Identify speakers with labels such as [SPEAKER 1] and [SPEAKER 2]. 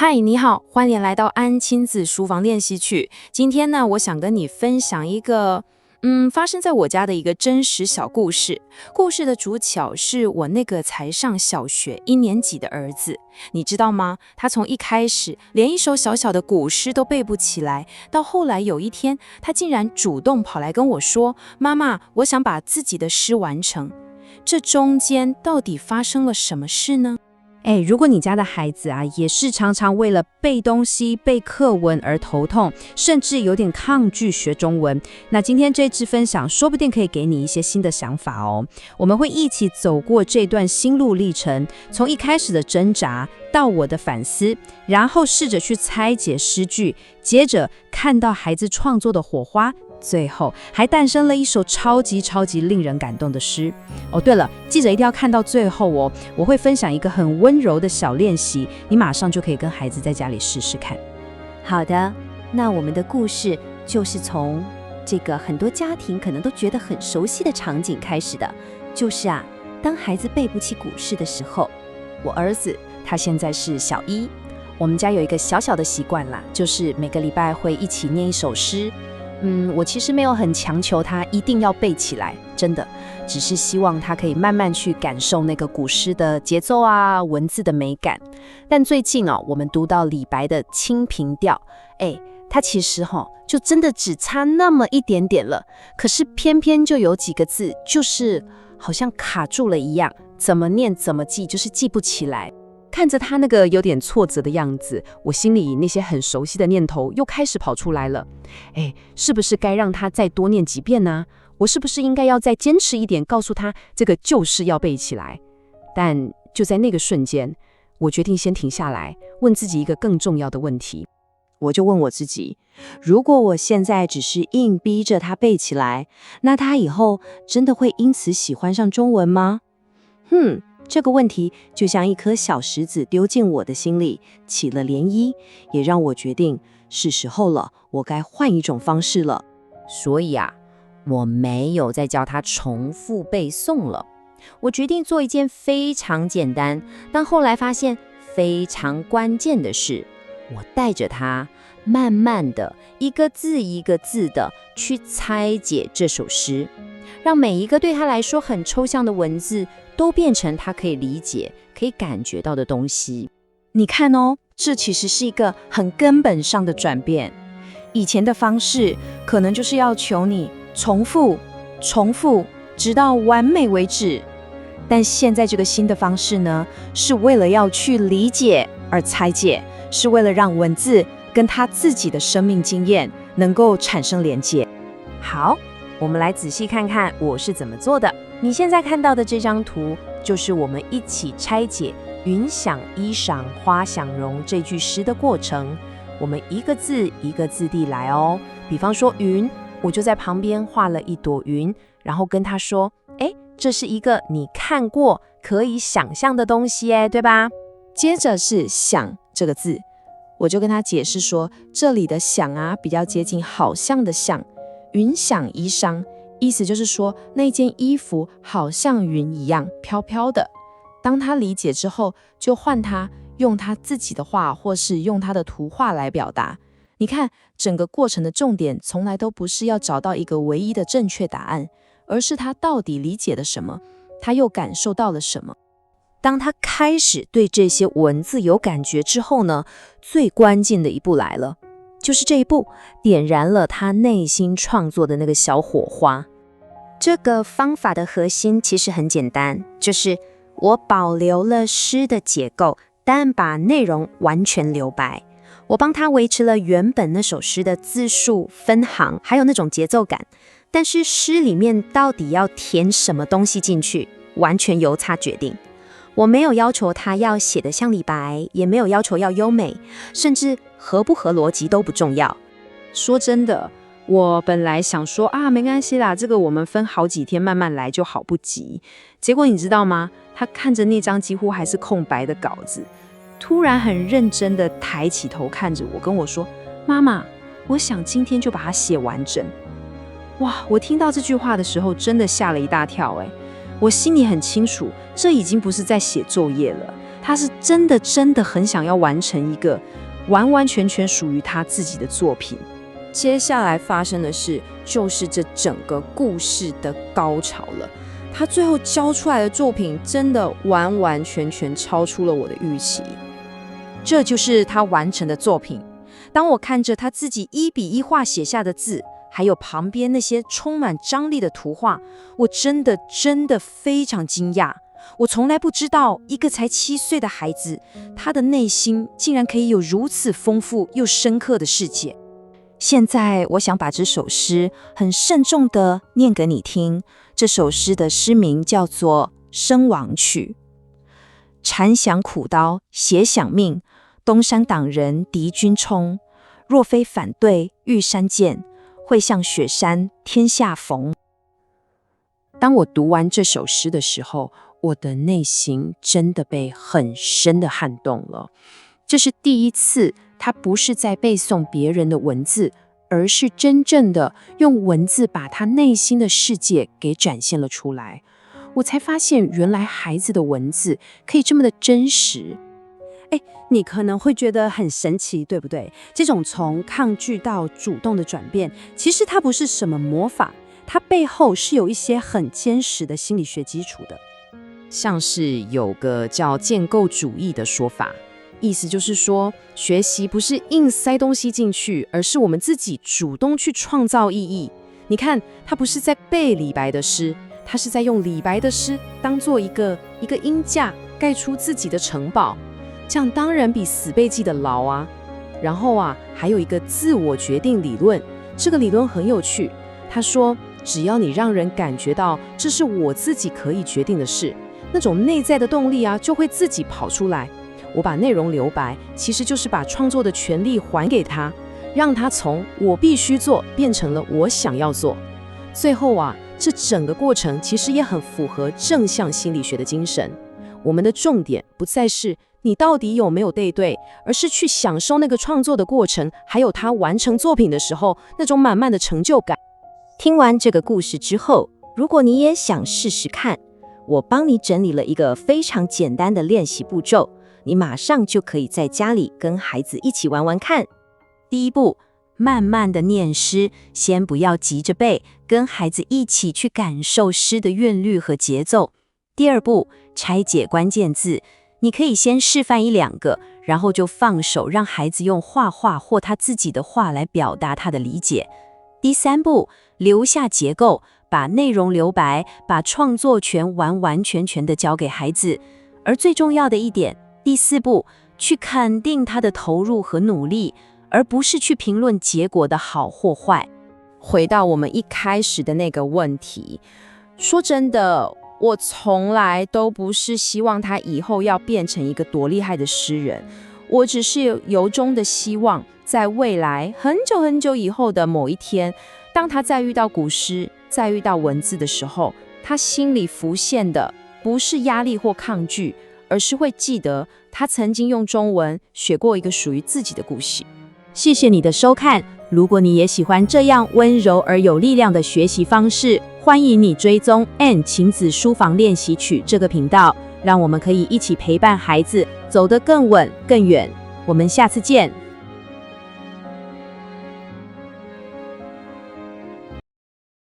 [SPEAKER 1] 嗨，你好，欢迎来到安亲子书房练习曲。今天呢，我想跟你分享一个，发生在我家的一个真实小故事。故事的主角是我那个才上小学1年级的儿子。你知道吗？他从一开始连一首小小的古诗都背不起来，到后来有一天，他竟然主动跑来跟我说：“妈妈，我想把自己的诗完成。”这中间到底发生了什么事呢？
[SPEAKER 2] 如果你家的孩子啊，也是常常为了背东西、背课文而头痛，甚至有点抗拒学中文，那今天这支分享说不定可以给你一些新的想法哦。我们会一起走过这段心路历程，从一开始的挣扎到我的反思，然后试着去拆解诗句，接着看到孩子创作的火花，最后还诞生了一首超级令人感动的诗。对了，记着一定要看到最后哦，我会分享一个很温柔的小练习，你马上就可以跟孩子在家里试试看。
[SPEAKER 3] 好的，那我们的故事就是从这个很多家庭可能都觉得很熟悉的场景开始的，就是当孩子背不起古诗的时候，我儿子他现在是小1，我们家有一个小小的习惯啦，就是每个礼拜会一起念一首诗。我其实没有很强求他一定要背起来，真的，只是希望他可以慢慢去感受那个古诗的节奏文字的美感。但最近我们读到李白的《清平调》，他其实就真的只差那么一点点了，可是偏偏就有几个字，就是好像卡住了一样，怎么念怎么记，就是记不起来。看着他那个有点挫折的样子，我心里那些很熟悉的念头又开始跑出来了。是不是该让他再多念几遍呢？我是不是应该要再坚持一点，告诉他这个就是要背起来？但就在那个瞬间，我决定先停下来，问自己一个更重要的问题。
[SPEAKER 4] 我就问我自己，如果我现在只是硬逼着他背起来，那他以后真的会因此喜欢上中文吗？这个问题就像一颗小石子丢进我的心里，起了涟漪，也让我决定是时候了，我该换一种方式了。
[SPEAKER 3] 所以我没有再教他重复背诵了，我决定做一件非常简单，但后来发现非常关键的事。我带着他慢慢的一个字一个字的去拆解这首诗，让每一个对他来说很抽象的文字都变成他可以理解、可以感觉到的东西。
[SPEAKER 1] 你看哦，这其实是一个很根本上的转变。以前的方式可能就是要求你重复，直到完美为止。但现在这个新的方式呢，是为了要去理解而拆解，是为了让文字跟他自己的生命经验能够产生连接。
[SPEAKER 3] 好，我们来仔细看看我是怎么做的。你现在看到的这张图，就是我们一起拆解“云想衣裳花想容”这句诗的过程。我们一个字一个字地来哦。比方说云，我就在旁边画了一朵云，然后跟他说：“这是一个你看过、可以想象的东西，对吧？”
[SPEAKER 1] 接着是想这个字，我就跟他解释说，这里的想比较接近好像的像，云想衣裳。意思就是说，那件衣服好像云一样飘飘的。当他理解之后，就换他用他自己的话，或是用他的图画来表达。你看，整个过程的重点从来都不是要找到一个唯一的正确答案，而是他到底理解了什么，他又感受到了什么。
[SPEAKER 3] 当他开始对这些文字有感觉之后呢，最关键的一步来了，就是这一步点燃了他内心创作的那个小火花。这个方法的核心其实很简单，就是我保留了诗的结构，但把内容完全留白。我帮他维持了原本那首诗的字数、分行，还有那种节奏感。但是诗里面到底要填什么东西进去，完全由他决定。我没有要求他要写得像李白，也没有要求要优美，甚至合不合逻辑都不重要。
[SPEAKER 2] 说真的，我本来想说没关系啦，这个我们分好几天慢慢来就好，不急。结果你知道吗？他看着那张几乎还是空白的稿子，突然很认真的抬起头看着我，跟我说：“妈妈，我想今天就把它写完整。”哇！我听到这句话的时候，真的吓了一大跳。我心里很清楚，这已经不是在写作业了，
[SPEAKER 1] 他是真的很想要完成一个完完全全属于他自己的作品。接下来发生的事，就是这整个故事的高潮了。他最后交出来的作品，真的完完全全超出了我的预期。这就是他完成的作品。当我看着他自己1笔1画写下的字，还有旁边那些充满张力的图画，我真的非常惊讶。我从来不知道一个才7岁的孩子，他的内心竟然可以有如此丰富又深刻的世界。现在我想把这首诗很慎重地念给你听。这首诗的诗名叫做《生亡曲》。禅响苦刀，斜响命，东山党人敌军冲。若非反对玉山见，会向雪山天下逢。当我读完这首诗的时候，我的内心真的被很深的撼动了。这是第一次，他不是在背诵别人的文字，而是真正的用文字把他内心的世界给展现了出来。我才发现，原来孩子的文字可以这么的真实。
[SPEAKER 2] 你可能会觉得很神奇，对不对？这种从抗拒到主动的转变，其实它不是什么魔法，它背后是有一些很坚实的心理学基础的。
[SPEAKER 1] 像是有个叫建构主义的说法，意思就是说，学习不是硬塞东西进去，而是我们自己主动去创造意义。你看，他不是在背李白的诗，他是在用李白的诗当做一个鹰架，盖出自己的城堡。这样当然比死背记的牢啊。然后还有一个自我决定理论，这个理论很有趣。他说，只要你让人感觉到这是我自己可以决定的事，那种内在的动力就会自己跑出来。我把内容留白，其实就是把创作的权利还给他，让他从我必须做变成了我想要做。最后这整个过程其实也很符合正向心理学的精神。我们的重点不再是你到底有没有对，而是去享受那个创作的过程，还有他完成作品的时候那种满满的成就感。
[SPEAKER 3] 听完这个故事之后，如果你也想试试看，我帮你整理了一个非常简单的练习步骤，你马上就可以在家里跟孩子一起玩玩看。第一步，慢慢的念诗，先不要急着背，跟孩子一起去感受诗的韵律和节奏。第二步，拆解关键字，你可以先示范1-2个，然后就放手让孩子用画画或他自己的话来表达他的理解。第三步，留下结构，把内容留白，把创作权完完全全的交给孩子。而最重要的一点，第4步，去肯定他的投入和努力，而不是去评论结果的好或坏。
[SPEAKER 1] 回到我们一开始的那个问题，说真的，我从来都不是希望他以后要变成一个多厉害的诗人，我只是由衷的希望，在未来很久很久以后的某一天，当他再遇到古诗，再遇到文字的时候，他心里浮现的不是压力或抗拒，而是会记得他曾经用中文写过一个属于自己的故事。
[SPEAKER 2] 谢谢你的收看，如果你也喜欢这样温柔而有力量的学习方式，欢迎你追踪 Ann 亲子书房练习曲这个频道，让我们可以一起陪伴孩子走得更稳更远。我们下次见。